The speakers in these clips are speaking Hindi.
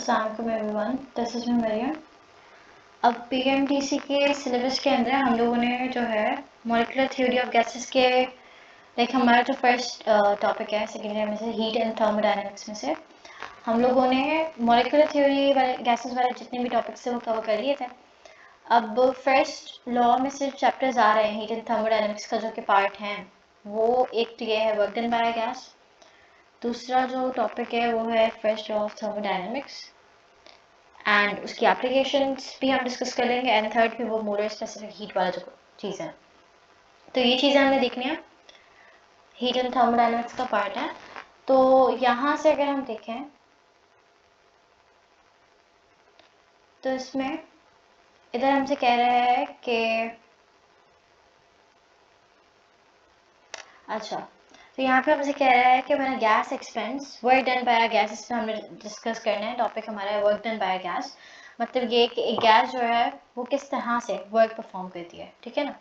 अस्सलाम वालेकुम एवरीवन, दिस इज मरियम। अब पीएमटीसी के सिलेबस के अंदर हम लोगों ने जो है मॉलिक्यूलर थ्योरी ऑफ गैसेस के लाइक हमारा जो फर्स्ट टॉपिक है सेकेंड ईयर में से हीट एंड थर्मोडायनेमिक्स में से हम लोगों ने मॉलिक्यूलर थ्योरी वाले गैसेस वाले जितने भी टॉपिक्स थे वो कवर कर लिए थे। अब फर्स्ट लॉ में सिर्फ चैप्टर्स आ रहे हैं हीट एंड थर्मोडायनेमिक्स का जो कि पार्ट हैं। वो एक तो ये है वर्क डन बाय गैस, दूसरा जो टॉपिक है वो है first law of thermodynamics and उसकी एप्लीकेशंस भी हम डिस्कस कर लेंगे एंड थर्ड भी वो मोलर स्पेसिफिक हीट वाला जो चीज़ है। तो ये चीज़ें हमने देखनी है, हीट एंड थर्मोडायनेमिक्स का पार्ट है। तो यहाँ से अगर हम देखें तो इसमें इधर हमसे कह रहा है कि अच्छा, तो यहाँ पे हमसे कह रहा है कि मैंने gas expense work done by gas, इसमें हमने डिस्कस करना है। टॉपिक हमारा है वर्क डन बाय गैस, मतलब ये कि एक गैस जो है वो किस तरह से वर्क परफॉर्म करती है, ठीक है ना।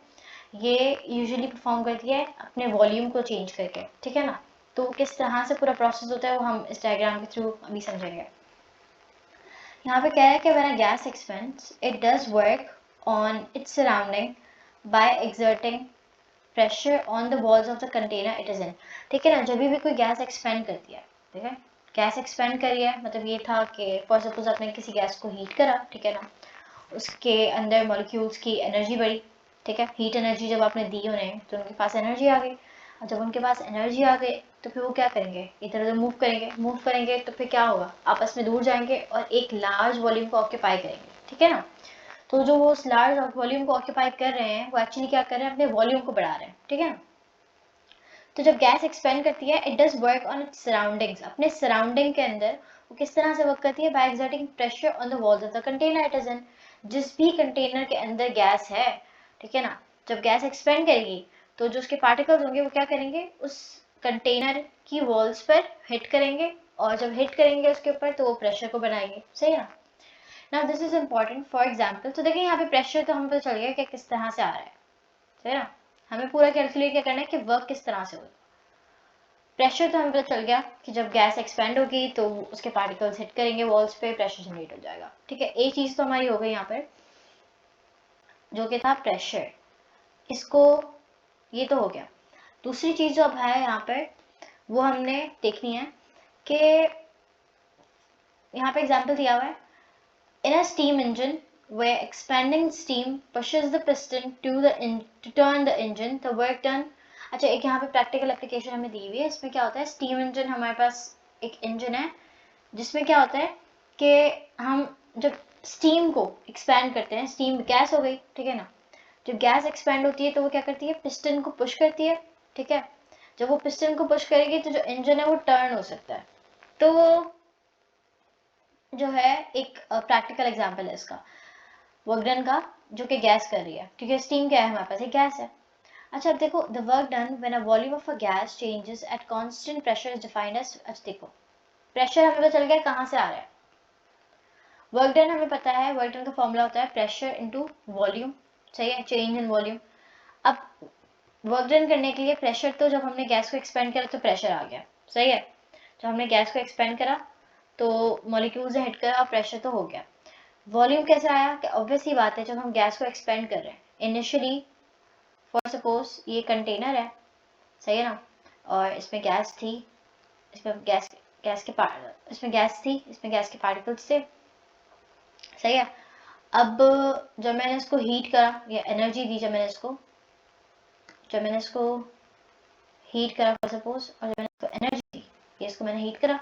ये यूजुअली परफॉर्म करती है अपने वॉल्यूम को चेंज करके, ठीक है ना। तो किस तरह से पूरा प्रोसेस होता है वो हम इस डायग्राम के थ्रू अभी समझेंगे। यहाँ पे क्या है कि when a gas expands it does work on its surrounding by exerting pressure on the walls of the container it is in, ठीक है ना। जब भी कोई गैस एक्सपेंड करती है, ठीक है, गैस एक्सपेंड करी है मतलब ये था कि फॉर सपोज आपने किसी गैस को हीट करा, ठीक है ना, उसके अंदर मॉलिक्यूल्स की एनर्जी बढ़ी, ठीक है, हीट एनर्जी जब आपने दी उन्हें तो उनके पास एनर्जी आ गई। और जब उनके पास एनर्जी आ गई तो फिर वो क्या करेंगे, इधर उधर मूव करेंगे तो फिर क्या होगा, आपस में दूर जाएंगे और एक लार्ज वॉल्यूम को ऑक्यूपाई करेंगे, ठीक है ना। तो जो वो उस लार्ज वॉल्यूम को ऑक्यूपाई कर रहे हैं वो एक्चुअली क्या कर रहे हैं, अपने वॉल्यूम को बढ़ा रहे हैं, ठीक है ना। तो जब गैस एक्सपेंड करती है it does work on its surroundings, अपने सराउंडिंग के अंदर वो किस तरह से वर्क करती है, by exerting pressure on the walls of the container it is in. जिस भी कंटेनर के अंदर गैस है, ठीक है ना, जब गैस एक्सपेंड करेगी तो जो उसके पार्टिकल्स होंगे वो क्या करेंगे, उस कंटेनर की वॉल्स पर हिट करेंगे और जब हिट करेंगे उसके ऊपर तो वो प्रेशर को बनाएंगे, सही है। Now this is important for example. तो देखिए यहाँ पे प्रेशर तो हमें पता चल गया कि किस तरह से आ रहा है, सही ना। हमें पूरा कैलकुलेट क्या करना है कि वर्क किस तरह से होगा। प्रेशर तो हमें पता चल गया कि जब गैस एक्सपेंड होगी तो उसके पार्टिकल्स हिट करेंगे वॉल्स पे, प्रेशर जनरेट हो जाएगा, ठीक है। एक चीज तो हमारी हो गई यहाँ पर जो कि था प्रेशर, इसको ये तो हो गया। दूसरी चीज जो अब है यहाँ पर वो हमने देखनी है कि यहाँ पे एग्जाम्पल दिया हुआ है, in a steam engine where expanding steam pushes the piston to turn the engine, the work done। अच्छा, एक यहाँ पे प्रैक्टिकल एप्लीकेशन हमें दी हुई है। इसमें क्या होता है, स्टीम इंजन हमारे पास एक इंजन है जिसमें क्या होता है कि हम जब स्टीम को एक्सपैंड करते हैं, स्टीम गैस हो गई, ठीक है ना, जब गैस एक्सपैंड होती है तो वो क्या करती है, पिस्टन को पुश करती है, ठीक है। जब वो पिस्टन को पुश करेगी तो जो इंजन है वो टर्न हो सकता है। तो जो है एक प्रैक्टिकल एग्जांपल है इसका वर्क डन का, जो कि गैस कर रही है, ठीक है। स्टीम क्या है हमारे पास, एक गैस है। अच्छा अब देखो, the work done when a volume of a gas changes at constant pressure is defined as, अच्छा देखो प्रेशर हमें पता चल गया कहाँ से आ रहा है। वर्क डन हमें पता है, वर्क डन का फॉर्मूला होता है प्रेशर इनटू वॉल्यूम, सही है, चेंज इन वॉल्यूम। अब वर्क डन करने के लिए प्रेशर, तो जब हमने गैस को एक्सपेंड किया तो प्रेशर आ गया, सही है। जब हमने गैस को एक्सपेंड करा तो मॉलिक्यूल्स ने हिट करा और प्रेशर तो हो गया। वॉल्यूम कैसे आया, कि ऑब्वियस ही बात है, जब हम गैस को एक्सपेंड कर रहे हैं इनिशियली, फॉर सपोज ये कंटेनर है, सही है ना, और इसमें गैस थी, इसमें इसमें गैस थी, इसमें गैस के पार्टिकल्स थे, सही है। अब जब मैंने इसको हीट करा या एनर्जी दी, जब मैंने इसको हीट करा फॉर सपोज, और जब मैंने इसको एनर्जी दी, ये इसको मैंने हीट करा,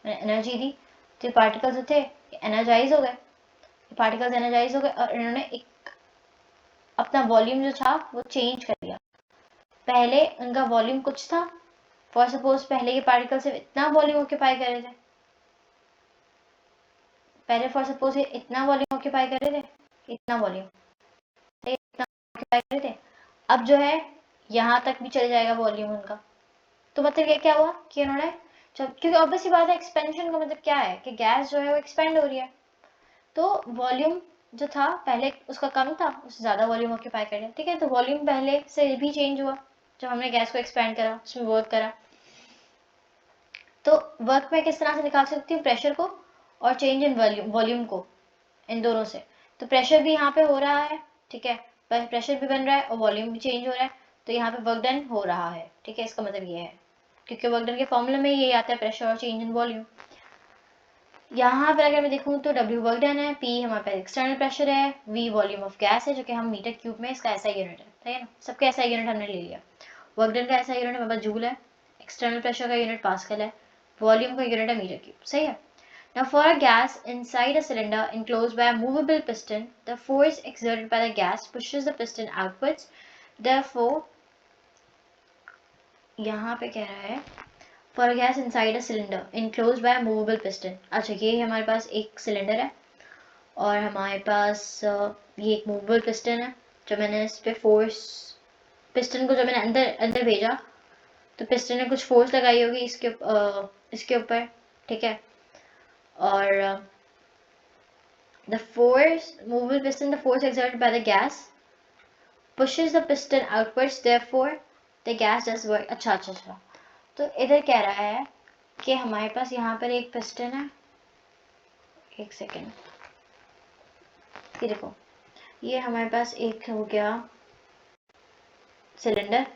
मैंने एनर्जी दी, तो ये पार्टिकल्स जो थे एनर्जाइज हो गए, पार्टिकल्स एनर्जाइज हो गए और इन्होंने एक अपना वॉल्यूम जो था वो चेंज कर दिया। पहले उनका वॉल्यूम कुछ था, फॉर सपोज पहले के पार्टिकल सिर्फ इतना वॉल्यूम ऑक्यूपाई कर रहे थे, पहले फॉर सपोज ये इतना वॉल्यूम ऑक्यूपाई कर रहे थे, इतना वॉल्यूम, इतना ऑक्यूपाई कर रहे थे। अब जो है यहाँ तक भी चले जाएगा वॉल्यूम उनका। तो मतलब ये क्या हुआ कि इन्होंने जब, क्योंकि ऑब्वियस बात है एक्सपेंशन का मतलब क्या है कि गैस जो है वो एक्सपेंड हो रही है, तो वॉल्यूम जो था पहले उसका कम था, उससे ज़्यादा वॉल्यूम ऑक्यूपाई कर लिया, ठीक है। तो वॉल्यूम पहले से भी चेंज हुआ जब हमने गैस को एक्सपेंड करा, उसमें वर्क करा। तो वर्क में किस तरह से निकाल सकती हूँ प्रेशर को, और चेंज इन वॉल्यूम को, इन दोनों से। तो प्रेशर भी यहाँ पे हो रहा है, ठीक है, पर प्रेशर भी बन रहा है और वॉल्यूम भी चेंज हो रहा है, तो यहाँ पे वर्क डन हो रहा है, ठीक है। इसका मतलब ये है, क्योंकि वर्क डन के फॉर्मूले में ये आता है, प्रेशर और चेंज इन वॉल्यूम। यहाँ पर अगर मैं देखूँ तो W वर्क डन है, P हमारे पास एक्सटर्नल प्रेशर है, V वॉल्यूम ऑफ गैस है, जो कि हम मीटर क्यूब में इसका ऐसा यूनिट है, ठीक है ना। सबके ऐसा यूनिट हमने ले लिया। वर्क डन का ऐसा यूनिट हमारे पास जूल है, एक्सटर्नल प्रेशर का यूनिट पास्कल है, वॉल्यूम का यूनिट है मीटर क्यूब, सही है। Now for a gas inside a cylinder enclosed by a movable piston, the force exerted by the gas pushes the piston outwards. Therefore, यहाँ पे कह रहा है for a gas inside a cylinder enclosed by a movable piston. अच्छा, ये हमारे पास एक सिलेंडर है और हमारे पास ये एक मूवेबल पिस्टन है। जो मैंने इस पे फोर्स, पिस्टन को जो मैंने अंदर अंदर भेजा, तो पिस्टन ने कुछ फोर्स लगाई होगी इसके ऊपर, ठीक है। और the force movable piston, the force exerted by the gas pushes the piston outwards, therefore the gas does work. अच्छा, तो इधर कह रहा है कि हमारे पास यहाँ पर एक पिस्टन है, एक सेकेंड, ये देखो, ये हमारे पास एक हो गया सिलेंडर,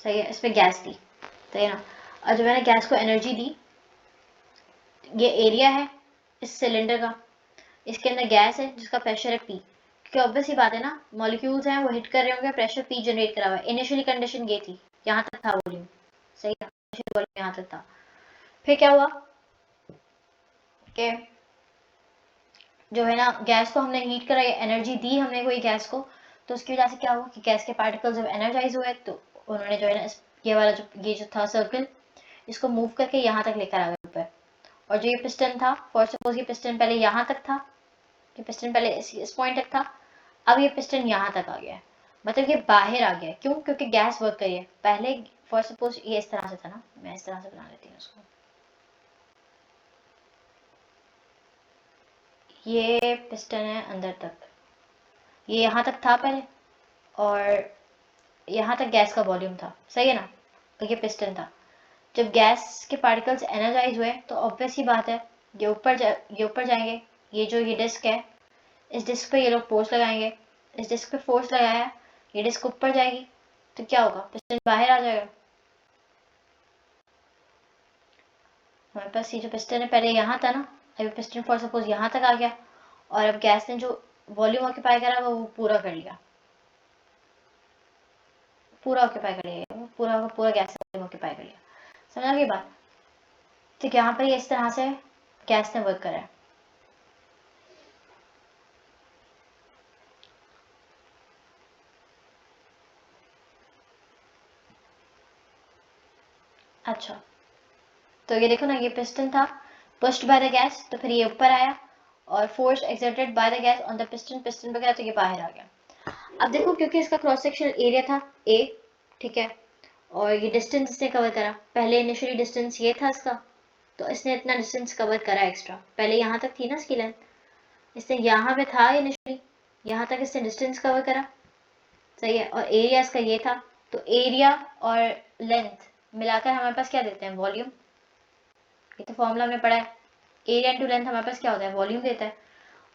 सही है, इसमें गैस दी, सही है ना। और जब मैंने गैस को एनर्जी दी, ये एरिया है इस सिलेंडर का, इसके अंदर गैस है जिसका प्रेशर है P, क्योंकि ऑब्वियस ही बात है ना, मॉलिक्यूल्स हैं वो हिट कर रहे होंगे, प्रेशर P जनरेट करा हुआ है। इनिशियली कंडीशन ये थी, यहाँ तक था वॉल्यूम, सही है, वॉल्यूम यहाँ तक था। फिर क्या हुआ कि जो है ना, गैस को हमने हीट करा, एनर्जी दी हमने कोई गैस को, तो उसकी वजह से क्या हुआ कि गैस के पार्टिकल्स जब एनर्जाइज हुए, तो उन्होंने जो है ना ये वाला ये जो था सर्कल, इसको मूव करके यहाँ तक लेकर आ गए ऊपर। और जो ये पिस्टन था, फॉर सपोज ये पिस्टन पहले यहाँ तक था, ये पिस्टन पहले इस पॉइंट तक था, अब ये पिस्टन यहाँ तक आ गया है, मतलब ये बाहर आ गया। क्यों? क्योंकि गैस वर्क करी है। पहले फॉर सपोज ये इस तरह से था ना, मैं इस तरह से बना लेती हूँ उसको, ये पिस्टन है अंदर तक, ये यहाँ तक था पहले, और यहाँ तक गैस का वॉल्यूम था, सही है ना, तो ये पिस्टन था। जब गैस के पार्टिकल्स एनर्जाइज हुए, तो ऑब्वियस ही बात है, ये ऊपर जाएंगे। ये डिस्क है, इस डिस्क पे ये लोग फोर्स लगाएंगे, इस डिस्क पे फोर्स लगाया, ये डिस्क ऊपर जाएगी, तो क्या होगा, पिस्टन बाहर आ जाएगा। हमारे पास ये जो पिस्टन है पहले यहाँ था ना, अभी पिस्टन फॉर सपोज यहाँ तक आ गया, और अब गैस ने जो वॉल्यूम ऑक्यूपाई करा वो पूरा कर लिया, पूरा ऑक्यूपाई कर लिया, पूरा गैस ने ऑक्यूपाई कर लिया। समझ गई बात? तो यहाँ पर ये इस तरह से गैस ने वर्क करा है। अच्छा, तो ये देखो ना, ये पिस्टन था, पुश्ड बाय द गैस, तो फिर ये ऊपर आया, और force exerted by the gas on the piston, piston पे गया तो ये बाहर आ गया। अब देखो, क्योंकि इसका क्रॉस सेक्शनल एरिया था A, ठीक है, और ये डिस्टेंस इसने कवर करा, पहले इनिशियली डिस्टेंस ये था इसका, तो इसने इतना डिस्टेंस कवर करा एक्स्ट्रा, पहले यहाँ तक थी ना इसकी लेंथ, इसने यहाँ पे था इनिशियली, यहाँ तक इसने डिस्टेंस कवर करा, सही है, और एरिया इसका ये था, तो एरिया और लेंथ मिलाकर हमारे पास क्या देते हैं, वॉल्यूम। ये तो फॉर्मूला हमने पढ़ा है, एरिया इंटू लेंथ हमारे पास क्या होता है, वॉल्यूम देता है।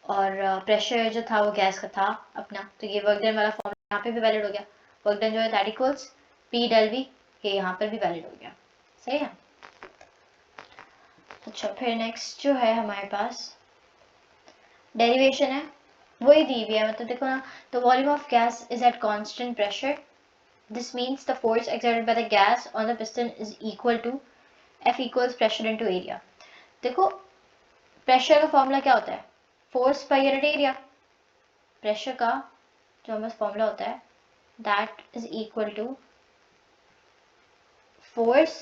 और प्रेशर जो था वो गैस का था अपना, तो ये वर्क डन वाला फॉर्मूला यहाँ पे भी वैलिड हो गया। वर्क डन जो है that equals P del V, ये यहाँ पर भी वैलिड हो गया, सही है। अच्छा, फिर नेक्स्ट जो है हमारे पास डेरिवेशन है, वही दी हुई है, मतलब देखो ना, the volume of gas is at constant pressure, this means the force exerted by the gas on the piston is equal to F equals pressure into area. देखो, प्रेशर का फॉर्मूला क्या होता है, force per unit area. Pressure का जो हमारे फॉर्मूला होता है that is equal to force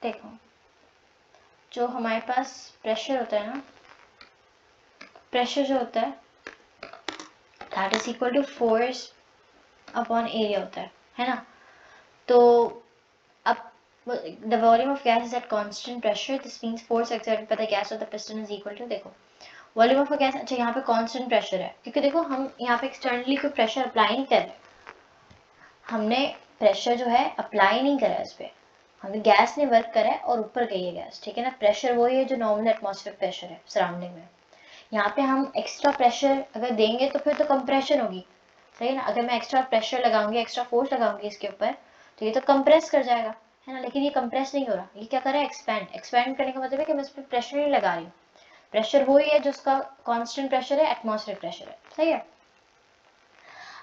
देखो, जो हमारे पास प्रेशर होता है ना, प्रेशर जो होता है that is equal to force upon area होता है ना। तो अब the volume of gas is at constant pressure, this means force exerted by the gas of the piston is equal to, देखो वॉल्यूम ऑफ गैस, अच्छा यहाँ पे कांस्टेंट प्रेशर है, क्योंकि देखो हम यहाँ पे एक्सटर्नली कोई प्रेशर अप्लाई नहीं कर रहे, हमने प्रेशर जो है अप्लाई नहीं करा है इस पर, हमने गैस ने वर्क करा है और ऊपर गई है गैस, ठीक है ना। प्रेशर वही है जो नॉर्मल एटमॉस्फेरिक प्रेशर है सराउंडिंग में। यहाँ पे हम एक्स्ट्रा प्रेशर अगर देंगे तो फिर तो कंप्रेशन होगी, सही है ना। अगर मैं एक्स्ट्रा प्रेशर लगाऊंगी, एक्स्ट्रा फोर्स लगाऊंगी इसके ऊपर, तो ये तो कंप्रेस कर जाएगा, है ना। लेकिन ये कंप्रेस नहीं हो रहा, ये क्या कर रहा है, एक्सपैंड। एक्सपैंड करने का मतलब है कि मैं इस पर प्रेशर नहीं लगा रही हूँ। प्रेशर वही है जो उसका कांस्टेंट प्रेशर है, एटमॉस्फेरिक प्रेशर है, सही है।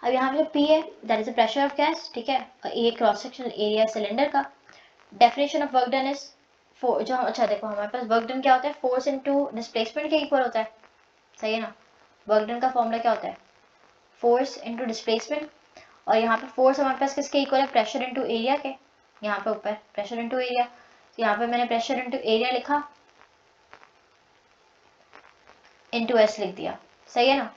अब यहाँ पे P है, that is the pressure of gas, ठीक है। ये क्रॉस सेक्शनल एरिया सिलेंडर का। Definition of work done is जो अच्छा देखो हमारे पास वर्क डन क्या होता है, फोर्स इनटू डिस्प्लेसमेंट के इक्वल होता है, सही है ना। वर्क डन का फॉर्मूला क्या होता है, फोर्स इनटू डिस्प्लेसमेंट। और यहाँ पे फोर्स हमारे पास किसके इक्वल है, प्रेशर इनटू एरिया के। यहाँ पे ऊपर प्रेशर इनटू एरिया, तो यहाँ पे मैंने प्रेशर इनटू एरिया लिखा, इनटू एस लिख दिया, सही है ना।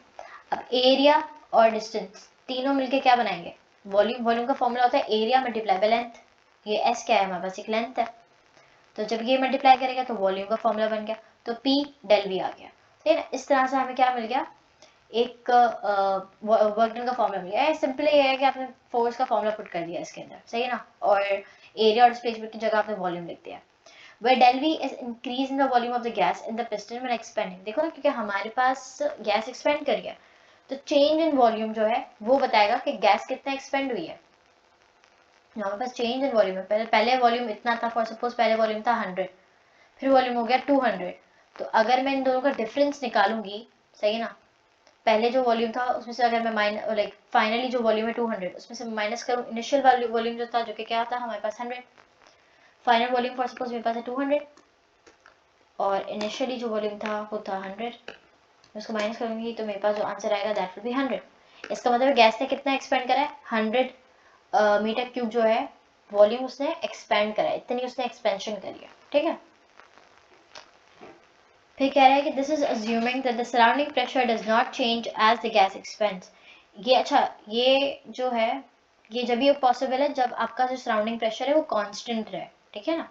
अब एरिया और डिस्टेंस तीनों मिलके क्या बनाएंगे, वॉल्यूम। वॉल्यूम का फॉर्मूला होता है एरिया मल्टीप्लाई बाय लेंथ। ये एस क्या है, हमारे पास एक लेंथ है, तो जब ये मल्टीप्लाई करेगा तो वॉल्यूम का फॉर्मूला बन गया, तो P डेल V आ गया, ठीक है ना। इस तरह से हमें क्या मिल गया, एक वर्क डन का फॉर्मूला मिल गया। सिंपली ये है कि आपने फोर्स का फॉर्मूला पुट कर दिया इसके अंदर, सही है ना, और एरिया और डिस्प्लेसमेंट की जगह आपने वॉल्यूम लिख दिया। where del V is increase in the volume of the gas in the piston when expanding। देखो ना, क्योंकि हमारे पास गैस एक्सपेंड कर गया, तो चेंज इन वॉल्यूम जो है वो बताएगा कि गैस कितना एक्सपेंड हुई है। हमारे पास चेंज इन वॉल्यूम है, पहले वॉल्यूम इतना था, फॉर सपोज पहले वॉल्यूम था 100, फिर वॉल्यूम हो गया 200। तो अगर मैं इन दोनों का डिफरेंस निकालूंगी, सही है ना, पहले जो वॉल्यूम था उसमें से अगर मैं लाइक फाइनली जो वॉल्यूम है 200, उसमें से माइनस करूँ इनिशियल वॉल्यूम जो था, जो कि क्या था हमारे पास 100। फाइनल वॉल्यूम फॉर सपोज मेरे पास है 200, और इनिशियली जो वॉल्यूम था वो था 100, उसको माइनस करूंगी तो मेरे पास जो आंसर आएगा दैट विल बी 100। इसका मतलब है गैस ने कितना एक्सपेंड करा है, 100 मीटर क्यूब जो है वॉल्यूम उसने एक्सपेंड करा है, इतनी उसने एक्सपेंशन करी है, ठीक है। फिर कह रहा है कि this is assuming that the surrounding pressure does not change as the gas expands. ये अच्छा, ये जो है ये जब भी पॉसिबल है जब आपका जो सराउंडिंग प्रेशर है वो कांस्टेंट रहे, ठीक है ना,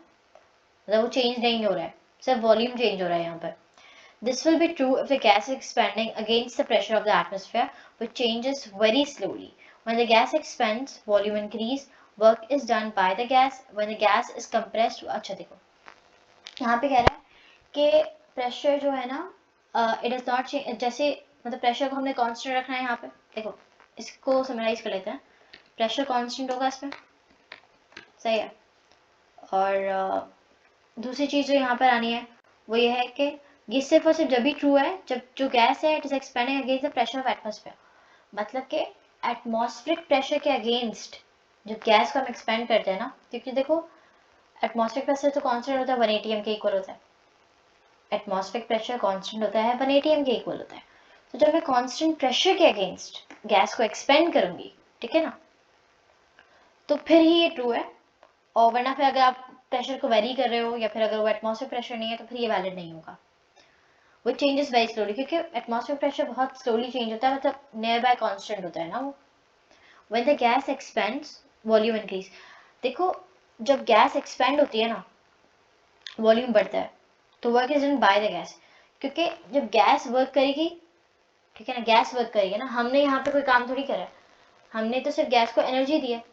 मतलब वो चेंज नहीं हो रहा है, सिर्फ वॉल्यूम चेंज हो रहा है यहाँ पर। This will be true if the gas is expanding against the pressure of the atmosphere, which changes very slowly. When the gas expands, volume increase, work is done by the gas. When the gas is compressed, अच्छा देखो यहाँ पे कह रहा है कि प्रेशर जो है ना, इट इज नॉट चेंज, जैसे मतलब प्रेशर को हमने कांस्टेंट रखना है यहाँ पे। देखो इसको समराइज कर लेते हैं, प्रेशर कांस्टेंट होगा इसमें, सही है। और दूसरी चीज जो यहाँ पर आनी है वो ये है कि ये सिर्फ और सिर्फ जब भी ट्रू है जब जो गैस है it is expanding against the pressure of atmosphere. मतलब कि एटमॉस्फेरिक प्रेशर के अगेंस्ट जब गैस को हम एक्सपेंड करते हैं ना, क्योंकि देखो एटमॉस्फेरिक प्रेशर तो कांस्टेंट होता है, 180 एम के इक्वल होता है। एटमॉस्फेरिक प्रेशर कांस्टेंट होता है, 180 एम के इक्वल होता है। तो जब मैं कांस्टेंट प्रेशर के अगेंस्ट गैस को एक्सपेंड करूंगी, ठीक है ना, तो फिर ही ये ट्रू है। और वरना फिर अगर आप प्रेशर को वेरी कर रहे हो या फिर अगर वो एटमॉस्फेरिक प्रेशर नहीं है तो फिर ये वैलिड नहीं होगा। वो चेंजेस वेरी स्लोली, क्योंकि एटमॉस्फेरिक प्रेशर बहुत स्लोली चेंज होता है, मतलब नियर बाय कांस्टेंट होता है ना वो। When the gas expends volume increase. देखो जब गैस एक्सपेंड होती है ना, वॉल्यूम बढ़ता है, तो work is done by the gas. क्योंकि जब गैस वर्क करेगी, ठीक है ना, गैस वर्क करेगी ना, हमने यहाँ पे कोई काम थोड़ी करा है, हमने तो सिर्फ गैस को एनर्जी दी है।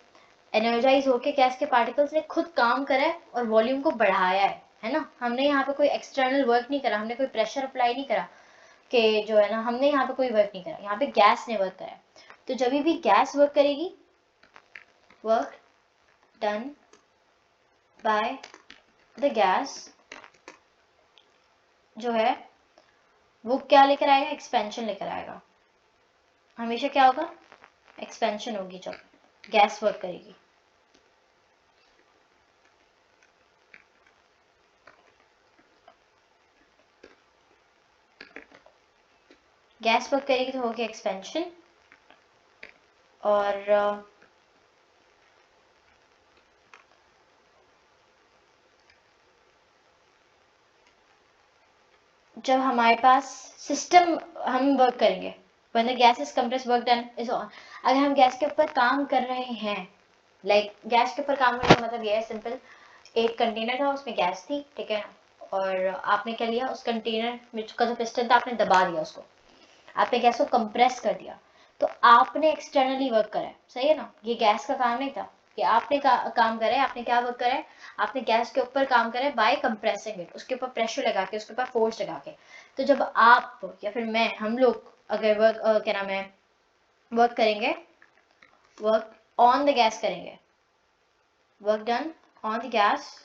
एनर्जाइज होके गैस के पार्टिकल्स ने खुद काम करा है और वॉल्यूम को बढ़ाया है ना। हमने यहाँ पे कोई एक्सटर्नल वर्क नहीं करा, हमने कोई प्रेशर अप्लाई नहीं करा कि जो है ना, हमने यहाँ पे कोई वर्क नहीं करा, यहाँ पे गैस ने वर्क करा। तो जब भी गैस वर्क करेगी, work done by the gas जो है वो क्या लेकर आएगा, एक्सपेंशन लेकर आएगा। हमेशा क्या होगा, एक्सपेंशन होगी जब गैस वर्क करेगी। गैस वर्क करेगी तो होगी एक्सपेंशन। और जब हमारे पास सिस्टम हम वर्क करेंगे, when the gas is compressed work done is on। अगर हम गैस के ऊपर काम कर रहे हैं, लाइक गैस के ऊपर काम करने का मतलब ये है सिंपल, एक कंटेनर था उसमें गैस थी, ठीक है, और आपने क्या लिया, उस कंटेनर में का जो पिस्टन था आपने दबा दिया उसको, आपने गैस को कंप्रेस कर दिया, तो आपने एक्सटर्नली वर्क करा है, सही है ना, ये गैस का काम नहीं था। कि आपने काम करे, आपने क्या वर्क करे, आपने गैस के ऊपर काम करे बाय कंप्रेसिंग इट, उसके ऊपर प्रेशर लगा के, उसके ऊपर फोर्स लगा के। तो जब आप या फिर मैं, हम लोग अगर वर्क क्या नाम है वर्क करेंगे, वर्क ऑन द गैस करेंगे, work done on the gas,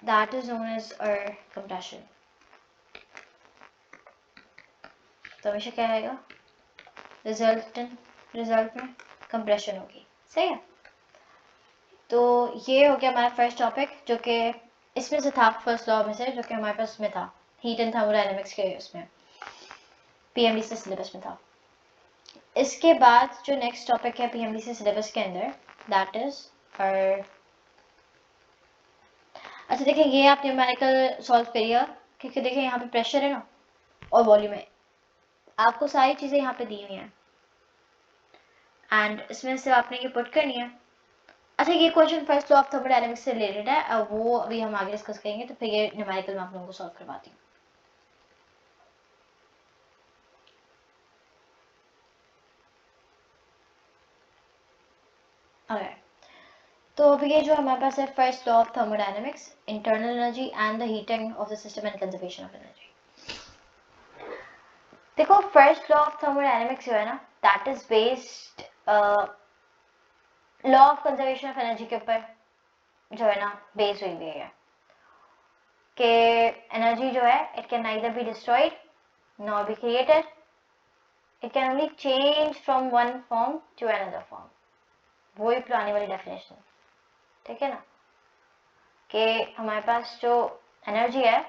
that is known as our compression। तो हमेशा क्या आएगा, रिजल्ट में कंप्रेशन होगी, सही है। तो ये हो गया हमारा फर्स्ट टॉपिक, जो कि इसमें से था, फर्स्ट लॉ में से, जो कि हमारे पास में था हीट एंड थर्मोडायनेमिक्स के उसमें पीएमडी से सिलेबस में था। इसके बाद जो नेक्स्ट टॉपिक है पीएमडी से सिलेबस के अंदर, दैट इज और अच्छा देखिए, ये आप न्यूमेरिकल सॉल्व करिए, क्योंकि देखिए यहाँ पे प्रेशर है ना और वॉल्यूम है, आपको सारी चीज़ें यहाँ पे दी हुई हैं एंड इसमें से आपने ये पुट करनी है। अच्छा, ये question first law of thermodynamics से रिलेटेड है, और वो अभी हम आगे डिस्कस करेंगे, तो फिर ये न्यूमेरिकल मैं आप लोगों को सॉल्व करवाती हूँ। तो अभी ये जो हमारे पास है first law of thermodynamics, internal energy and the heating of the system and conservation of energy. देखो फर्स्ट लॉ ऑफ थर्मोडायनेमिक्स जो है ना, that is based law of conservation of energy के ऊपर जो है ना बेस हुई है, कि एनर्जी जो है it can neither be destroyed nor be created, it can only change from one form to another form. वही पुरानी वाली डेफिनेशन, ठीक है ना, कि हमारे पास जो एनर्जी है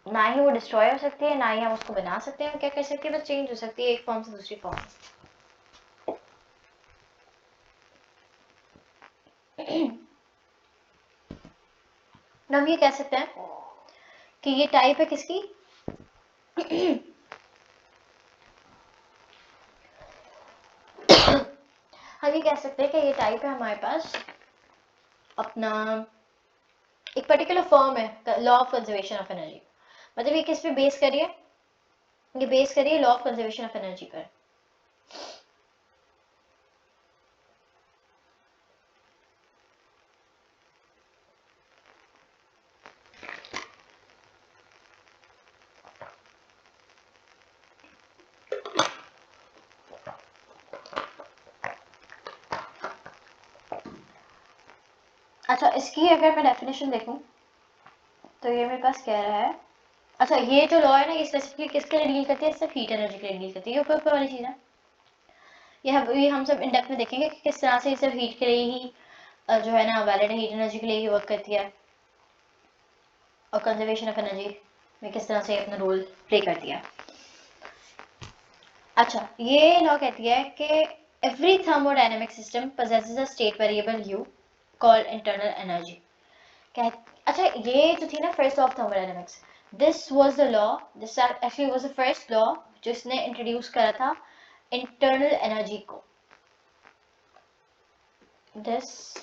ना ही वो डिस्ट्रॉय हो सकती है, ना ही हम उसको बना सकते हैं, क्या कर सकते हैं, बस चेंज हो सकती है एक फॉर्म से दूसरी फॉर्म। हम ये कह सकते हैं कि ये टाइप है किसकी, हम ये कह सकते हैं कि ये टाइप है हमारे पास अपना एक पर्टिकुलर फॉर्म है law of conservation of energy. मतलब ये किस पे बेस करिए, ये बेस करिए law of conservation of energy पर। अच्छा, इसकी अगर मैं डेफिनेशन देखूं तो ये मेरे पास कह रहा है, अच्छा ये जो लॉ है ना, ये स्पेसिफिकली किसके लिए डील करती है, सिर्फ हीट एनर्जी के लिए डील करती है, ये ऊपर वाली चीज़ है। ये हम सब इन डेप्थ में देखेंगे कि किस तरह से ये सिर्फ हीट के लिए ही जो है ना वैलिड हीट एनर्जी के लिए ही वर्क करती है, और कंजर्वेशन ऑफ एनर्जी में किस तरह से अपना रोल प्ले करती है। अच्छा, ये लॉ कहती है कि every thermodynamic system possesses a state variable u called internal energy। अच्छा, ये जो थी ना first law of thermodynamics, this was the law, this actually was the first law जिसने इंट्रोड्यूस करा था इंटरनल एनर्जी को। दिस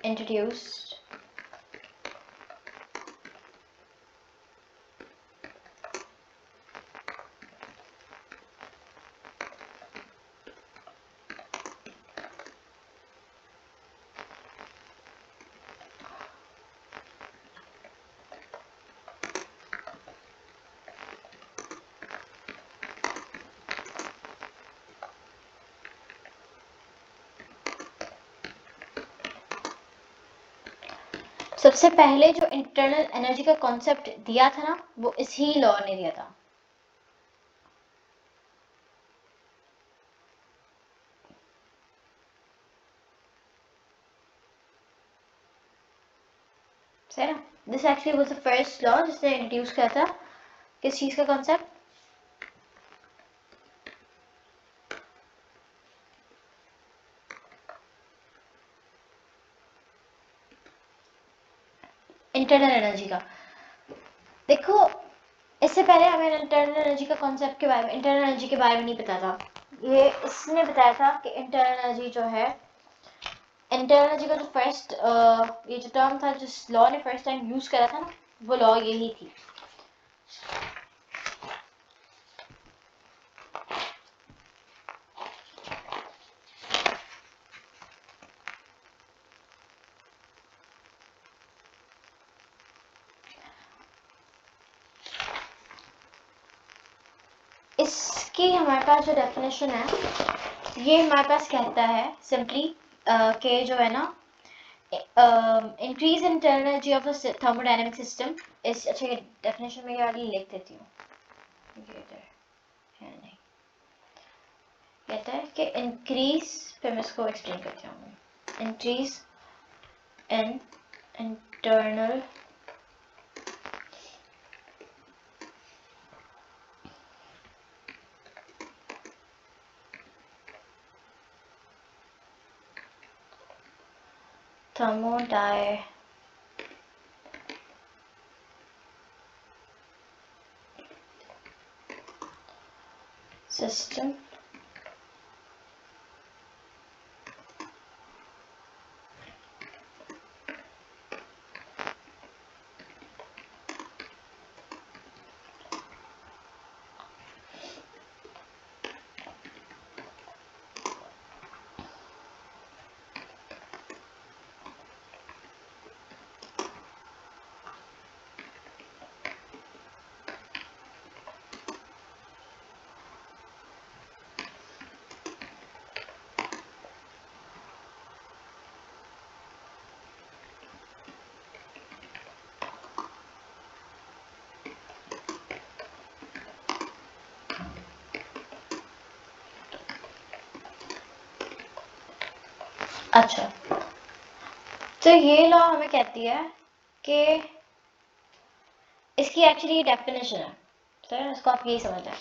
introduced सबसे पहले जो इंटरनल एनर्जी का कॉन्सेप्ट दिया था ना, वो इसी लॉ ने दिया था। सही ना, this actually was the first law जिसने इंट्रोड्यूस किया था किस चीज का कॉन्सेप्ट, इंटरनल एनर्जी का। देखो इससे पहले हमें इंटरनल एनर्जी का कॉन्सेप्ट के बारे में, इंटरनल एनर्जी के बारे में नहीं पता था। ये इसने बताया था कि इंटरनल एनर्जी जो है इंटरनल एनर्जी का जो फर्स्ट ये जो टर्म था, जिस लॉ ने फर्स्ट टाइम यूज करा था ना, वो लॉ यही थी। इसकी हमारे पास जो डेफिनेशन है, ये हमारे पास कहता है सिंपली कि जो है ना, increase in internal energy of a thermodynamic system इस, अच्छा ये डेफिनेशन में ये वाली लिख देती हूँ, ये इधर है नहीं, कहता है कि इंक्रीज, फिर मैं इसको एक्सप्लेन करती हूँ, increase in internal thermodynamic system अच्छा, तो ये लॉ हमें कहती है कि इसकी एक्चुअली डेफिनेशन है, तो इसको आप यही समझ लें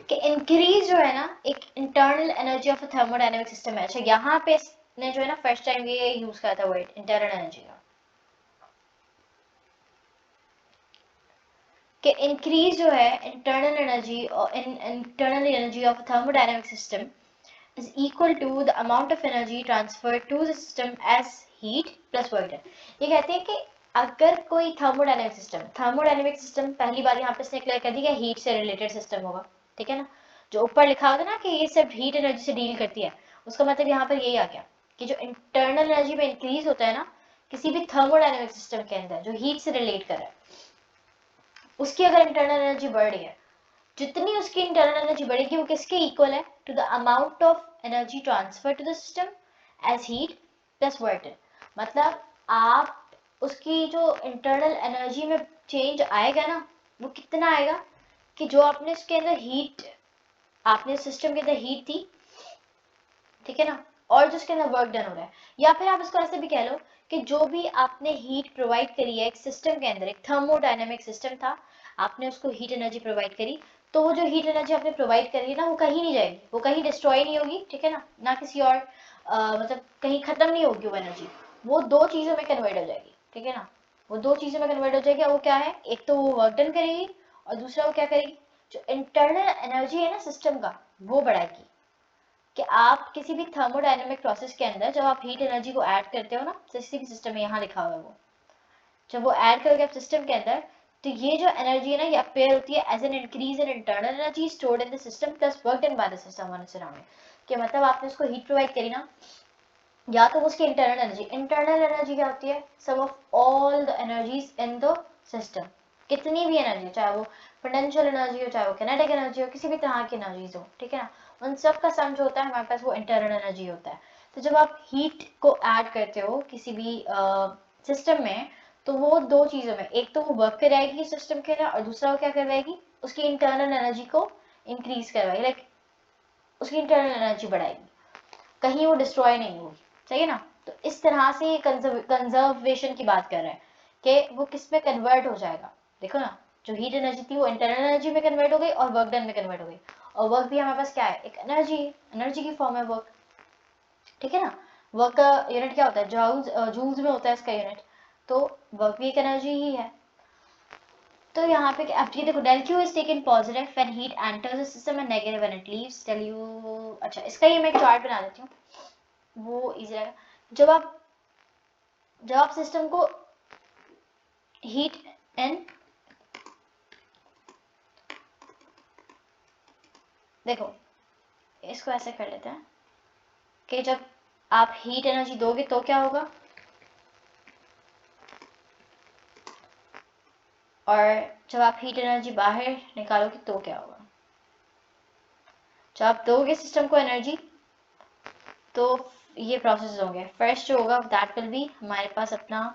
कि इंक्रीज जो है ना, एक internal energy of a thermodynamic system है। अच्छा, यहाँ पे इसने जो है ना फर्स्ट टाइम ये यूज करा था वर्ड इंटरनल एनर्जी का, कि इंक्रीज जो है इंटरनल एनर्जी और internal energy of thermodynamic system is equal to the amount of energy transferred to the system as heat plus work done। ये कहते हैं कि अगर कोई थर्मोडायनेमिक सिस्टम पहली बार यहाँ पे इसने क्लियर कर दिया हीट से रिलेटेड सिस्टम होगा, ठीक है ना, जो ऊपर लिखा होगा ना कि ये सब हीट एनर्जी से डील करती है, उसका मतलब यहाँ पर यही आ गया कि जो इंटरनल एनर्जी में इंक्रीज होता है ना किसी भी थर्मोडायनेमिक सिस्टम के अंदर जो हीट से रिलेट कर रहा है, उसकी अगर इंटरनल एनर्जी बढ़ रही है, जितनी उसकी इंटरनल एनर्जी बढ़ेगी वो किसके इक्वल है, to the amount of energy transfer to the system as heat plus work done. मतलब आप उसकी जो इंटरनल एनर्जी में चेंज आएगा ना, वो कितना आएगा कि जो आपने उसके अंदर हीट, आपने सिस्टम के अंदर हीट थी, ठीक है ना, और जो उसके अंदर वर्क डन हो रहा है, या फिर आप इसको ऐसे भी कह लो कि जो भी आपने हीट प्रोवाइड करी है एक सिस्टम के अंदर, एक थर्मोडायनेमिक सिस्टम था, आपने उसको हीट एनर्जी प्रोवाइड करी, तो वो जो हीट एनर्जी आपने प्रोवाइड करी है ना, वो कहीं नहीं जाएगी, वो कहीं डिस्ट्रॉय नहीं होगी, ठीक है ना, ना किसी और मतलब कहीं खत्म नहीं होगी वो एनर्जी, वो दो चीजों में कन्वर्ट हो जाएगी, ठीक है ना, वो दो चीजों में कन्वर्ट हो जाएगी। वो क्या है, एक तो वो वर्क डन करेगी और दूसरा वो क्या करेगी, जो इंटरनल एनर्जी है ना सिस्टम का, वो बढ़ाएगी। कि आप किसी भी थर्मोडायनेमिक प्रोसेस के अंदर जब आप हीट एनर्जी को ऐड करते हो ना, किसी भी सिस्टम में, यहाँ लिखा हुआ है वो, जब वो ऐड करोगे आप सिस्टम के अंदर, तो ये जो एनर्जी है ना ये अपेयर होती है as an increase in internal energy stored in the system plus work done by the system on its surrounding. कि मतलब आपने उसको हीट प्रोवाइड करी ना, या तो उसकी इंटरनल एनर्जी क्या होती है, sum of all the energies in the system, कितनी भी एनर्जी, चाहे वो पोटेंशियल एनर्जी हो, चाहे वो किनेटिक एनर्जी हो, किसी भी तरह की एनर्जीज हो, ठीक है ना, उन सब का सम जो होता है हमारे पास वो इंटरनल एनर्जी होता है। तो जब आप हीट को ऐड करते हो किसी भी सिस्टम में, तो वो दो चीज़ों में, एक तो वो वर्क कराएगी सिस्टम के लिए और दूसरा वो क्या करवाएगी, उसकी इंटरनल एनर्जी को इंक्रीज करवाएगी, लाइक उसकी इंटरनल एनर्जी बढ़ाएगी, कहीं वो डिस्ट्रॉय नहीं होगी, सही है ना। तो इस तरह से ये कंजर्वेशन की बात कर रहे हैं कि वो किस में कन्वर्ट हो जाएगा, देखो ना, जो हीट एनर्जी थी वो इंटरनल एनर्जी में कन्वर्ट हो गई और वर्क डन में कन्वर्ट हो गई, और वर्क भी हमारे पास क्या है, एक एनर्जी, एनर्जी की फॉर्म है वर्क, ठीक है ना। वर्क का यूनिट क्या होता है, जूल्स, जूल्स में होता है इसका यूनिट, तो वर्क भी एक एनर्जी ही है। तो यहाँ पे अब ये देखो, del Q is taken positive when heat enters the system and negative when it leaves del U. अच्छा, इसका ये मैं एक चार्ट बना देती हूँ, वो इजी रहेगा जब आप सिस्टम को हीट एंड, देखो इसको ऐसे कर लेते हैं कि जब आप हीट एनर्जी दोगे तो क्या होगा, और जब आप हीट एनर्जी बाहर निकालोगे तो क्या होगा। जब आप दोगे सिस्टम को एनर्जी तो ये प्रोसेस होंगे। फर्स्ट जो होगा दैट विल बी हमारे पास अपना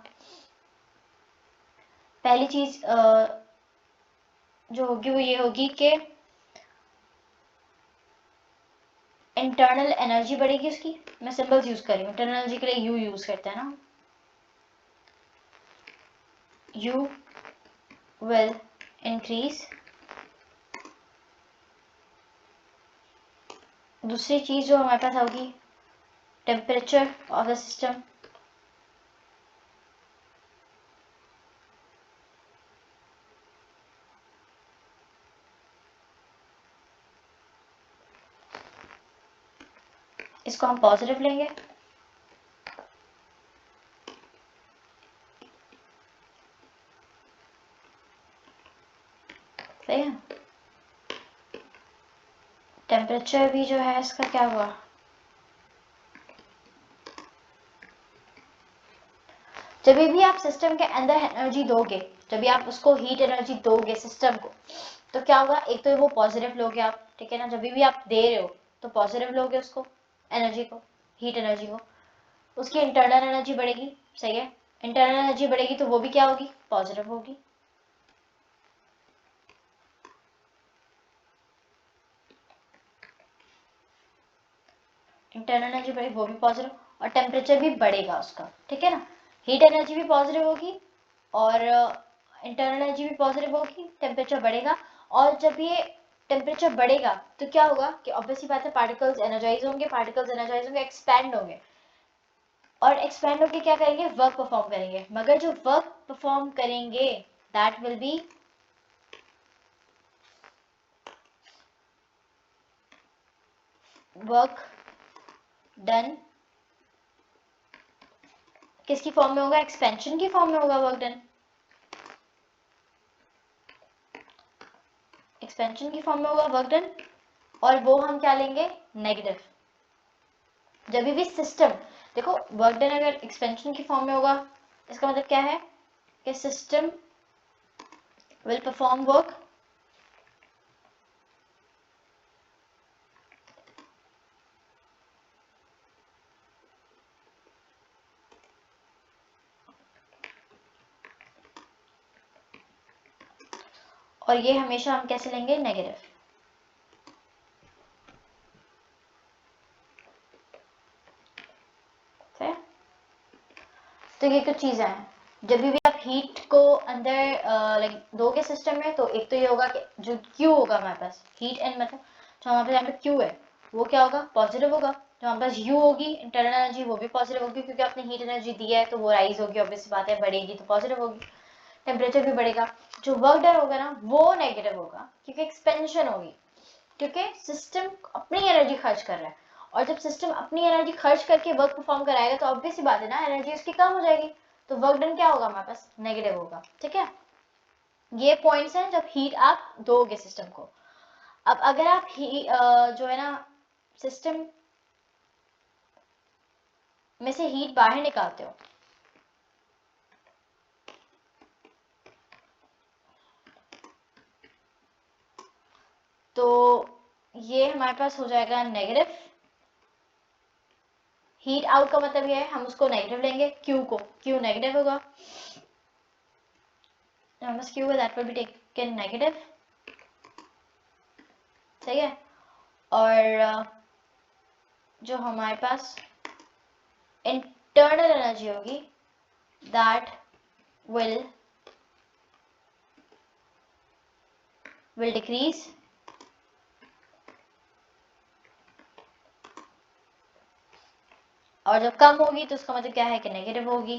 पहली चीज जो होगी वो ये होगी कि इंटरनल एनर्जी बढ़ेगी उसकी। मैं सिंबल्स यूज कर रही हूँ, इंटरनल एनर्जी के लिए यू यूज करते हैं ना, यू विल इंक्रीज। दूसरी चीज जो हमारे पास होगी टेम्परेचर ऑफ द सिस्टम, इसको हम पॉजिटिव लेंगे। सही है। टेम्परेचर भी जो है इसका क्या हुआ, जब भी आप सिस्टम के अंदर एनर्जी दोगे, जब भी आप उसको हीट एनर्जी दोगे सिस्टम को, तो क्या होगा, एक तो वो पॉजिटिव लोगे आप, ठीक है ना। जब भी आप दे रहे हो तो पॉजिटिव लोगे उसको, एनर्जी को, हीट एनर्जी को, उसकी इंटरनल एनर्जी बढ़ेगी। सही है, इंटरनल एनर्जी बढ़ेगी तो वो भी क्या होगी, पॉजिटिव होगी। इंटरनल एनर्जी बढ़ेगी वो भी पॉजिटिव, और टेम्परेचर भी बढ़ेगा उसका, ठीक है ना। हीट एनर्जी भी पॉजिटिव होगी और इंटरनल एनर्जी भी पॉजिटिव होगी, टेम्परेचर बढ़ेगा। और जब ये टेम्परेचर बढ़ेगा तो क्या होगा कि ऑब्वियसली बात है पार्टिकल्स एनर्जाइज होंगे, पार्टिकल्स एनर्जाइज होंगे, एक्सपैंड होंगे, और एक्सपैंड होके क्या करेंगे, वर्क परफॉर्म करेंगे। मगर जो वर्क परफॉर्म करेंगे that will be work done. किसकी फॉर्म में होगा, एक्सपेंशन की फॉर्म में होगा वर्क डन, एक्सपेंशन की फॉर्म में होगा वर्क डन। और वो हम क्या लेंगे, नेगेटिव। जब भी सिस्टम, देखो वर्क डन अगर एक्सपेंशन की फॉर्म में होगा इसका मतलब क्या है कि सिस्टम विल परफॉर्म वर्क और ये हमेशा हम कैसे लेंगे, नेगेटिव। तो ये कुछ चीजें हैं, जब भी आप हीट को अंदर लाइक दोगे सिस्टम में, तो एक तो ये होगा कि जो क्यू होगा हमारे पास, हीट एंड मतलब जो हमारे पास यहाँ पे क्यू है वो क्या होगा, पॉजिटिव होगा। जो हमारे पास यू होगी इंटरनल एनर्जी वो भी पॉजिटिव होगी, क्योंकि आपने हीट एनर्जी दी है तो वो राइज होगी, ऑब्वियस बात है, बढ़ेगी तो पॉजिटिव होगी। टेम्परेचर भी बढ़ेगा। जो वर्क डन होगा ना वो नेगेटिव होगा, क्योंकि एक्सपेंशन होगी, क्योंकि सिस्टम अपनी एनर्जी खर्च कर रहा है, और जब सिस्टम अपनी एनर्जी खर्च करके वर्क परफॉर्म कराएगा तो ऑब्वियस सी बात है ना, एनर्जी उसकी कम हो जाएगी, तो वर्क डन क्या होगा हमारे पास, नेगेटिव होगा। ठीक है, ये पॉइंट्स हैं जब हीट आप दोगे सिस्टम को। अब अगर आप जो है ना सिस्टम में से हीट बाहर निकालते हो, तो ये हमारे पास हो जाएगा नेगेटिव। हीट आउट का मतलब ये है हम उसको नेगेटिव लेंगे, क्यू को, क्यू नेगेटिव होगा, bus queue that will be taken negative. सही है, और जो हमारे पास इंटरनल एनर्जी होगी दैट विल डिक्रीज, और जब कम होगी तो उसका मतलब क्या है कि नेगेटिव होगी,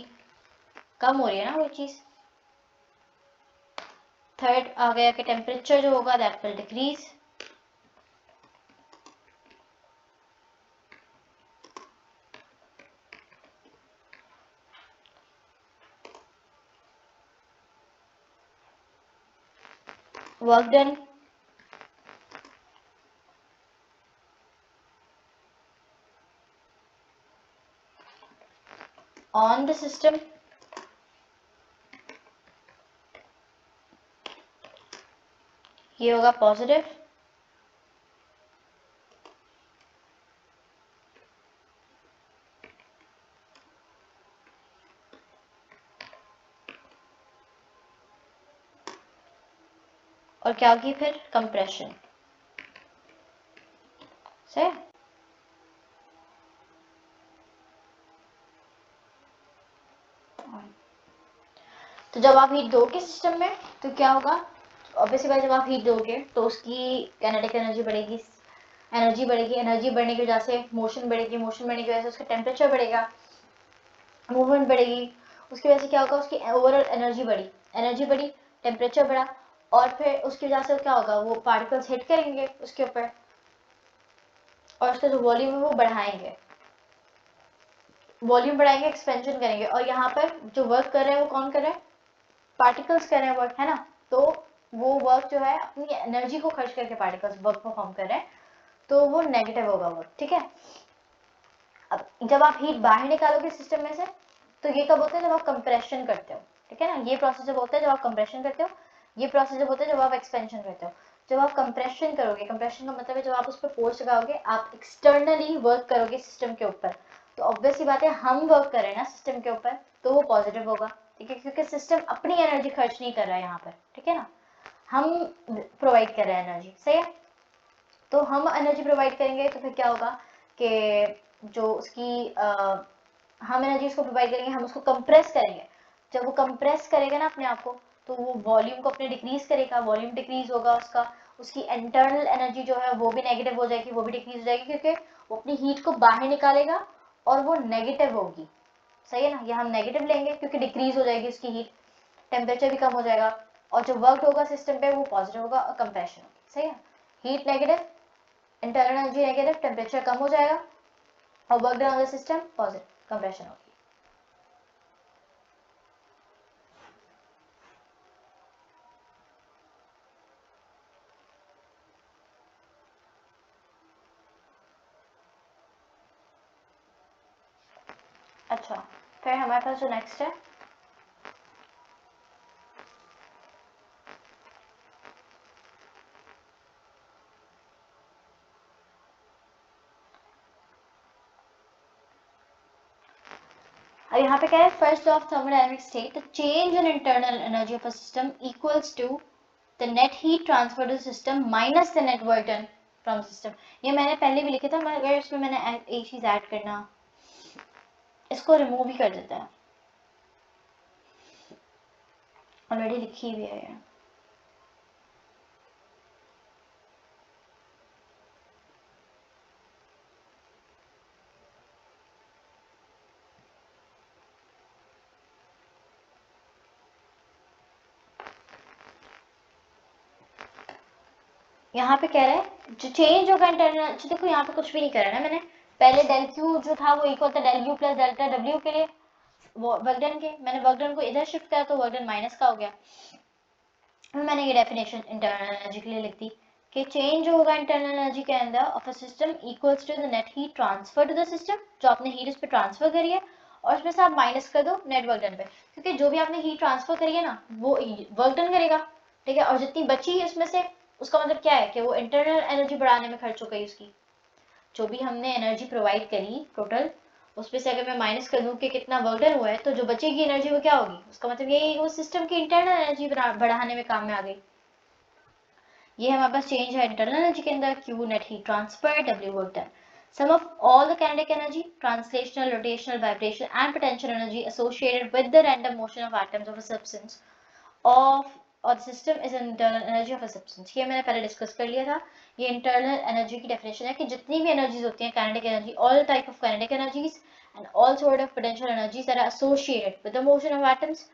कम हो रही है ना वो चीज। थर्ड आ गया कि टेम्परेचर जो होगा that will decrease, work done on the system ये होगा पॉजिटिव, और क्या होगी फिर कंप्रेशन से। तो जब आप हीट दोगे सिस्टम में तो क्या होगा, ऑब्वियसली बात, जब आप हीट दोगे तो उसकी काइनेटिक एनर्जी बढ़ेगी, एनर्जी बढ़ने की वजह से मोशन बढ़ेगी, मोशन बढ़ने की वजह से उसका टेम्परेचर बढ़ेगा, मूवमेंट बढ़ेगी, उसकी वजह से क्या होगा, उसकी ओवरऑल एनर्जी बढ़ी, टेम्परेचर बढ़ा, और फिर उसकी वजह से क्या होगा, वो पार्टिकल्स हिट करेंगे उसके ऊपर और उसका जो वॉल्यूम है वो बढ़ाएंगे, एक्सपेंशन करेंगे, और यहाँ पर जो वर्क कर रहे हैं वो कौन कर रहे हैं, पार्टिकल्स कर रहे हैं वर्क, है ना। तो वो वर्क जो है अपनी एनर्जी को खर्च करके पार्टिकल्स वर्क परफॉर्म कर रहे हैं, तो वो नेगेटिव होगा वर्क, ठीक है। अब जब आप हीट बाहर निकालोगे सिस्टम में से, तो ये कब होता है, जब आप कंप्रेशन करते हो, ठीक है ना। ये प्रोसेस जब होता है जब आप कंप्रेशन करते हो, ये प्रोसेस जब होता है जब आप एक्सपेंशन करते हो। जब आप कंप्रेशन करोगे, कंप्रेशन का मतलब है जब आप उस पर फोर्स लगाओगे, आप एक्सटर्नली वर्क करोगे सिस्टम के ऊपर, तो ऑब्वियस सी बात है हम वर्क कर रहे हैं ना सिस्टम के ऊपर, तो वो पॉजिटिव होगा, ठीक है, क्योंकि सिस्टम अपनी एनर्जी खर्च नहीं कर रहा है यहाँ पर, ठीक है ना, हम प्रोवाइड कर रहे हैं एनर्जी, सही है। तो हम एनर्जी प्रोवाइड करेंगे तो फिर क्या होगा कि जो उसकी हम एनर्जी उसको प्रोवाइड करेंगे, हम उसको कंप्रेस करेंगे, जब वो कंप्रेस करेगा ना अपने आप को, तो वो वॉल्यूम को अपने डिक्रीज करेगा, वॉल्यूम डिक्रीज होगा उसका, उसकी इंटरनल एनर्जी जो है वो भी नेगेटिव हो जाएगी, वो भी डिक्रीज हो जाएगी, क्योंकि वो अपनी हीट को बाहर निकालेगा और वो नेगेटिव होगी, सही है ना। ये हम नेगेटिव लेंगे क्योंकि डिक्रीज हो जाएगी उसकी हीट, टेम्परेचर भी कम हो जाएगा, और जो वर्क होगा सिस्टम पे वो पॉजिटिव होगा और कंप्रेशन होगी, सही है। Heat negative, internal energy negative, temperature कम हो जाएगा, और work done on the system positive, compression होगी। अच्छा, फिर हमारे पास जो नेक्स्ट है, अब यहाँ पे क्या है, first law of thermodynamics state the change in internal energy of a system equals to the net heat transfer to system minus the net work done from system. ये मैंने पहले भी लिखा था, मगर इसमें मैंने एक चीज ऐड करना, इसको रिमूव ही कर देता है, ऑलरेडी लिखी हुई है। यहाँ पे कह रहा है जो चेंज होगा इंटरनल, देखो यहाँ पे कुछ भी नहीं करा ना मैंने, पहले डेल क्यू जो था वो इक्वल था del U plus delta W के लिए, वो वर्कडन के, मैंने वर्कडन को इधर शिफ्ट किया तो वर्कडन माइनस का हो गया। मैंने ये डेफिनेशन इंटरनल एनर्जी के लिए लिख दी कि चेंज होगा इंटरनल एनर्जी के अंदर of a system equals to the net heat transfer to the system, जो आपने हीट उस पर ट्रांसफर करी है, और उसमें से आप माइनस कर दो नेट वर्क डन पे, क्योंकि जो भी आपने हीट ट्रांसफर करी है ना वो वर्क डन करेगा, ठीक है, और जितनी बची है उसमें से, उसका मतलब क्या है कि वो इंटरनल एनर्जी बढ़ाने में खर्च हो गई उसकी, जो भी हमने एनर्जी प्रोवाइड करी टोटल, उसमें से अगर मैं माइनस कर दूं कि कितना वर्क डन हुआ है, तो जो बचेगी एनर्जी वो क्या होगी, उसका मतलब यही वो सिस्टम की इंटरनल एनर्जी बढ़ाने में काम में आ गई। ये हमारे पास चेंज है इंटरनल एनर्जी के अंदर, Q net heat transfer, W work done, sum of all the kinetic energy, translational, rotational, vibration and potential energy associated with the random motion of atoms of a substance of or the system is internal energy of a substance। ये मैंने पहले डिस्कस कर लिया था। ये इंटरनल एनर्जी की डेफिनेशन है कि जितनी भी एनर्जीज होती हैं, kinetic energy, all type of kinetic energies and all sort of potential energies that are associated with the motion of atoms,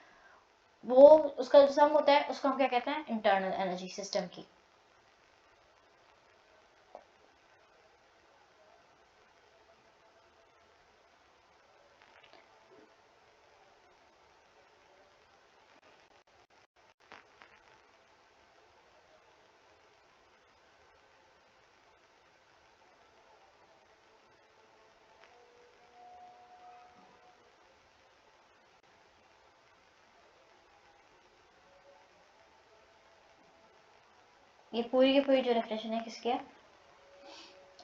वो उसका जो सम होता है उसको हम क्या कहते हैं, इंटरनल एनर्जी सिस्टम की। ये पूरी की पूरी जो डेफिनेशन है किसकी है?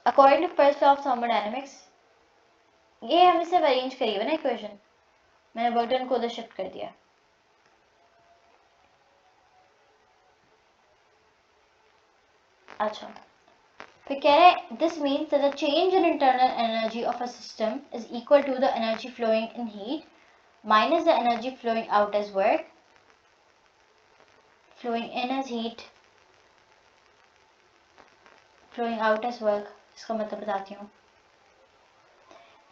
According to first law of thermodynamics, ये हम इसे अरेंज करिए ना इक्वेशन, मैंने वर्क डन को उधर शिफ्ट कर दिया। अच्छा, फिर कह रहे हैं this means that the change in internal energy of a system is equal to the energy flowing in heat minus the energy flowing out as work, flowing in as heat, flowing out as work। इसका मतलब बताती हूँ।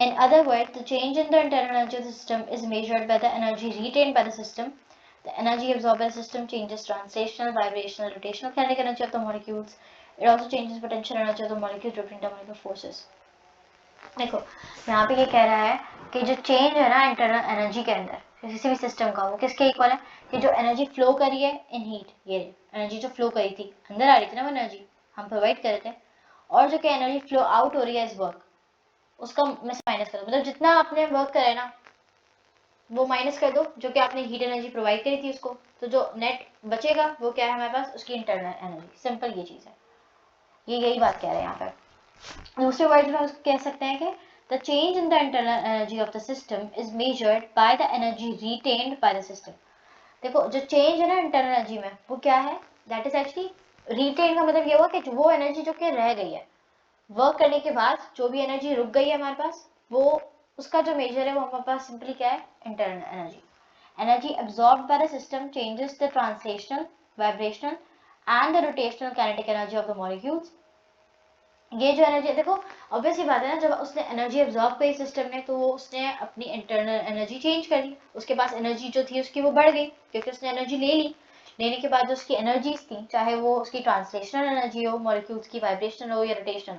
In other words, the change in the internal energy of the system is measured by the energy retained by the system. The energy absorbed by the system changes translational, vibrational, rotational kinetic energy of the molecules. It also changes potential energy of the molecules due to intermolecular forces. देखो यहाँ पे ये कह रहा है कि जो चेंज है ना इंटरनल एनर्जी के अंदर किसी भी सिस्टम का, वो किसके इक्वल है? कि जो एनर्जी फ्लो करी है इन हीट, ये एनर्जी जो फ्लो करी थी अंदर आ रही थी ना, वो एनर्जी हम प्रोवाइड कर रहे थे, और जो कि एनर्जी फ्लो आउट हो रही है इस वर्क, उसका में से माइनस कर दो। मतलब जितना आपने वर्क करा है ना वो माइनस कर दो, जो कि आपने हीट एनर्जी प्रोवाइड करी थी उसको, तो जो नेट बचेगा वो क्या है हमारे पास? उसकी इंटरनल एनर्जी। सिंपल ये चीज़ है, ये यही बात कह रहे हैं यहाँ पर। दूसरे वर्ड में उसको कह सकते हैं कि the change in the internal energy of the system is measured by the energy retained bye the system. देखो जो चेंज है ना इंटरनल एनर्जी में, वो क्या है? दैट इज एक्चुअली रिटेन का मतलब ये हुआ कि वो एनर्जी जो कि रह गई है वर्क करने के बाद, जो भी एनर्जी रुक गई है हमारे पास, वो उसका जो मेजर है वो हमारे पास सिंपली क्या है? Internal energy. Energy absorbed bye the system changes the translational, vibrational and the rotational kinetic energy of the molecules. ये जो एनर्जी, देखो ऑब्वियस ही बात है ना, जब उसने एनर्जी एब्जॉर्ब करी सिस्टम ने तो उसने अपनी इंटरनल एनर्जी चेंज कर ली, उसके पास एनर्जी जो थी उसकी वो बढ़ गई क्योंकि उसने एनर्जी ले ली। लेने के बाद जो उसकी एनर्जीज थी, चाहे वो उसकी ट्रांसलेशनल एनर्जी हो मॉलिक्यूल्स की, वाइब्रेशनल हो या रोटेशनल,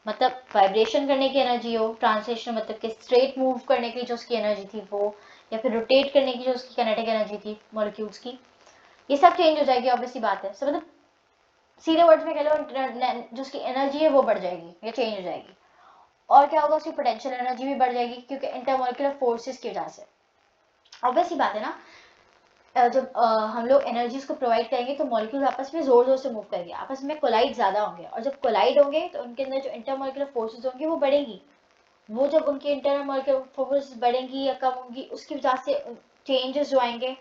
मतलब वाइब्रेशन करने की एनर्जी हो, ट्रांसलेशन मतलब कि स्ट्रेट मूव करने की जो उसकी एनर्जी थी वो, या फिर रोटेट करने की जो उसकी काइनेटिक एनर्जी थी मॉलिक्यूल्स की, ये सब चेंज हो जाएगी। ऑब्वियसली बात है, सब मतलब सीधे वर्ड्स में कह लो जो उसकी एनर्जी है वो बढ़ जाएगी या चेंज हो जाएगी। और क्या होगा? उसकी पोटेंशियल एनर्जी भी बढ़ जाएगी क्योंकि इंटरमोलिकुलर फोर्सेस की वजह से। ऑब्वियसली बात है ना, जब हम लोग एनर्जीज को प्रोवाइड करेंगे तो मॉलिक्यूल्स आपस में जोर जोर से मूव करेंगे, आपस में कोलाइड ज्यादा होंगे, और जब कोलाइड होंगे तो उनके अंदर जो इंटरमोलिकुलर फोर्सेस होंगी वो बढ़ेंगी। वो जब उनकी इंटरनल मॉलिक्यूलर फोर्सेस बढ़ेंगी या कम होंगी, उसकी वजह से चेंजेस जो आएंगे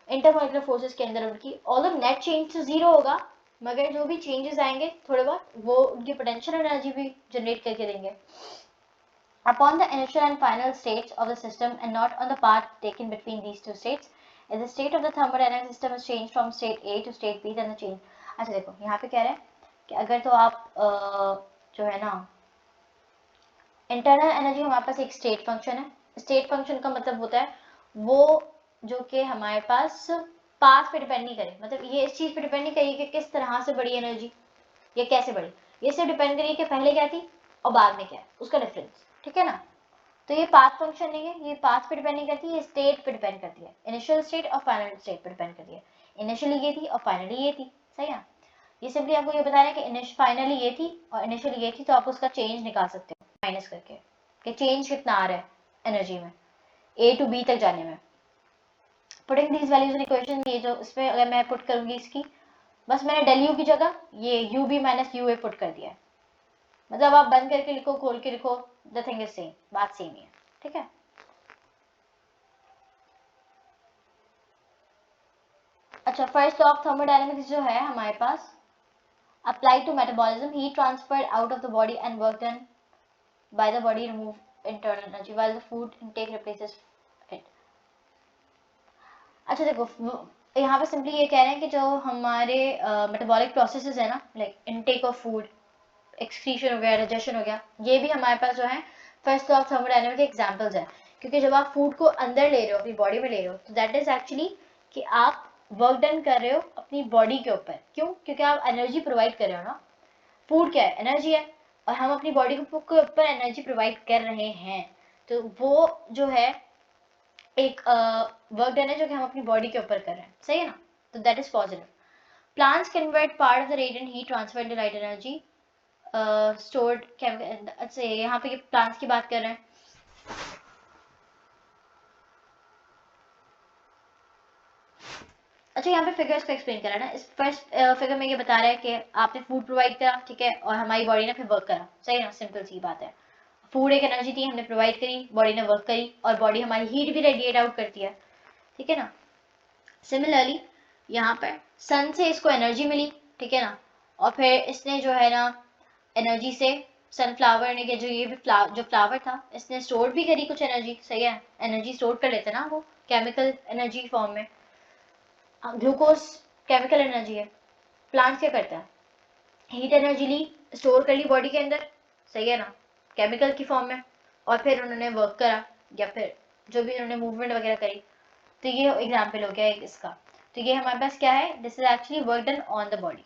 इंटरमोलिकुलर फोर्सेस के अंदर उनकी, ऑल्दो नेट चेंज तो जीरो होगा, मगर जो भी चेंजेस आएंगे थोड़े बहुत, वो उनकी पोटेंशियल एनर्जी भी जनरेट करके देंगे। Upon the initial and final states of the system and not on the path taken between these two states, if the state of the thermodynamic system is changed from state A to state B, then the change। अच्छा देखो यहाँ पे कह रहे हैं कि अगर तो आप जो है ना इंटरनल एनर्जी, हमारे पास एक स्टेट फंक्शन है। स्टेट फंक्शन का मतलब होता है वो जो कि हमारे पास पाथ पे डिपेंड नहीं करे, मतलब ये इस चीज पे डिपेंड नहीं करेगी कि किस तरह से बढ़ी एनर्जी या कैसे बढ़ी, ये सिर्फ डिपेंड करेगी कि पहले क्या थी और बाद में क्या है, उसका डिफरेंस। ठीक है ना? तो ये पाथ फंक्शन नहीं है, ये पाथ पे डिपेंड नहीं करती, ये स्टेट पे डिपेंड करती है, इनिशियल स्टेट और फाइनल स्टेट पे डिपेंड करती है। इनिशियली ये थी और फाइनली ये थी, सही है। ये सिंपली आपको ये बता रहा है कि फाइनली ये थी और इनिशियली ये थी, तो आप उसका चेंज निकाल सकते हो माइनस करके कि चेंज कितना आ रहा है एनर्जी में ए टू बी तक जाने में। Putting these values in equation, ये जो इसमें अगर मैं पुट करूंगी इसकी, बस मैंने डेल यू की जगह ये U B minus U A put कर दिया है। मतलब आप बंद करके लिखो, खोल के लिखो, द थिंग इज सेम, बात सेम ही है। ठीक है? अच्छा, फर्स्ट लॉ ऑफ थर्मोडायनेमिक्स जो है हमारे पास, apply to metabolism, heat transferred out of the body and work done by the body remove internal energy while the food intake replaces it. अच्छा देखो, यहाँ पे सिंपली ये कह रहे हैं कि जो हमारे मेटाबॉलिक प्रोसेसेस है ना, like intake of food, excretion हो गया, डाइजेशन हो गया, ये भी हमारे पास जो है फर्स्ट लॉ ऑफ थर्मोडायनेमिक्स के एग्जांपल्स हैं। क्योंकि जब आप फूड को अंदर ले रहे हो, अपनी बॉडी में ले रहे हो, तो दैट इज एक्चुअली कि आप वर्क डन कर रहे हो अपनी बॉडी के ऊपर। क्यों? क्योंकि आप एनर्जी प्रोवाइड कर रहे हो ना। फूड क्या है? एनर्जी है, और हम अपनी बॉडी के ऊपर एनर्जी प्रोवाइड कर रहे हैं, तो वो जो है एक वर्क डन है जो कि हम अपनी बॉडी के ऊपर कर रहे हैं, सही है ना? तो that is positive. Plants convert part of the radiant heat transfer into light energy stored chemical. अच्छा, यहाँ पे ये प्लांट्स की बात कर रहे हैं। अच्छा यहाँ पे फिगर्स को एक्सप्लेन करा ना, इस फर्स्ट फिगर में ये बता रहा है कि आपने फूड प्रोवाइड करा, ठीक है, और हमारी बॉडी ने फिर वर्क करा, सही ना, सिंपल सी बात है। फूड एक एनर्जी थी, हमने प्रोवाइड करी, बॉडी ने वर्क करी, और बॉडी हमारी हीट भी रेडिएट आउट करती है, ठीक है ना। सिमिलरली यहाँ पर सन से इसको एनर्जी मिली, ठीक है ना, और फिर इसने जो है ना एनर्जी से सनफ्लावर ने, जो ये भी जो फ्लावर था, इसने स्टोर भी करी कुछ एनर्जी, सही है, एनर्जी स्टोर कर लेते ना वो केमिकल एनर्जी फॉर्म में। ग्लूकोज केमिकल एनर्जी है, प्लांट्स क्या करते हैं, हीट एनर्जी ली, स्टोर कर ली बॉडी के अंदर, सही है ना, केमिकल की फॉर्म में, और फिर उन्होंने वर्क करा, या फिर जो भी उन्होंने मूवमेंट वगैरह करी। तो ये एग्जाम्पल हो गया एक इसका। तो ये हमारे पास क्या है, this is actually work done on the body,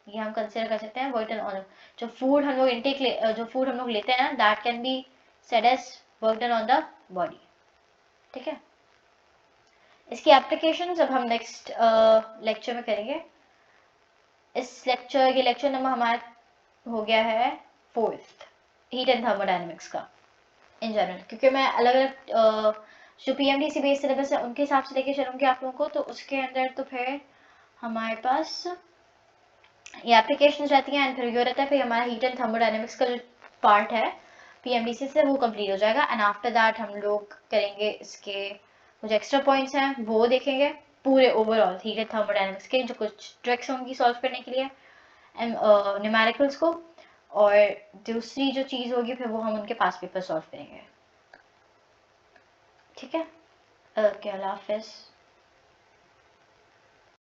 ये हम कंसिडर कर सकते हैं वर्क डन ऑन। जो फूड हम लोग जो फूड हम लोग लेते हैं ना, that can be said as work done on the body, ठीक है। इसकी एप्लीकेशन अब हम नेक्स्ट लेक्चर में करेंगे। ये लेक्चर नंबर हमारा हो गया है 4th, हीट एंड थर्मोडायनेमिक्स का इन जनरल, क्योंकि मैं अलग अलग जो पीएमडीसी बेस्ड सिलेबस है उनके हिसाब से लेके चलूंगी आप लोगों को, तो उसके अंदर तो फिर हमारे पास ये एप्लीकेशन रहती हैं, एंड फिर ये रहता है, फिर हमारा हीट एंड थर्मोडायनेमिक्स का जो पार्ट है पीएमडीसी से वो कंप्लीट हो जाएगा, एंड आफ्टर दैट हम लोग करेंगे इसके कुछ एक्स्ट्रा पॉइंट्स हैं वो देखेंगे, पूरे ओवरऑल हीट एंड थर्मोडायनेमिक्स के जो कुछ ट्रिक्स होंगी सॉल्व करने के लिए न्यूमेरिकल्स को, और दूसरी जो चीज़ होगी फिर वो हम उनके पास पेपर सॉल्व करेंगे, ठीक है। ओके, अल्लाह हाफिज़।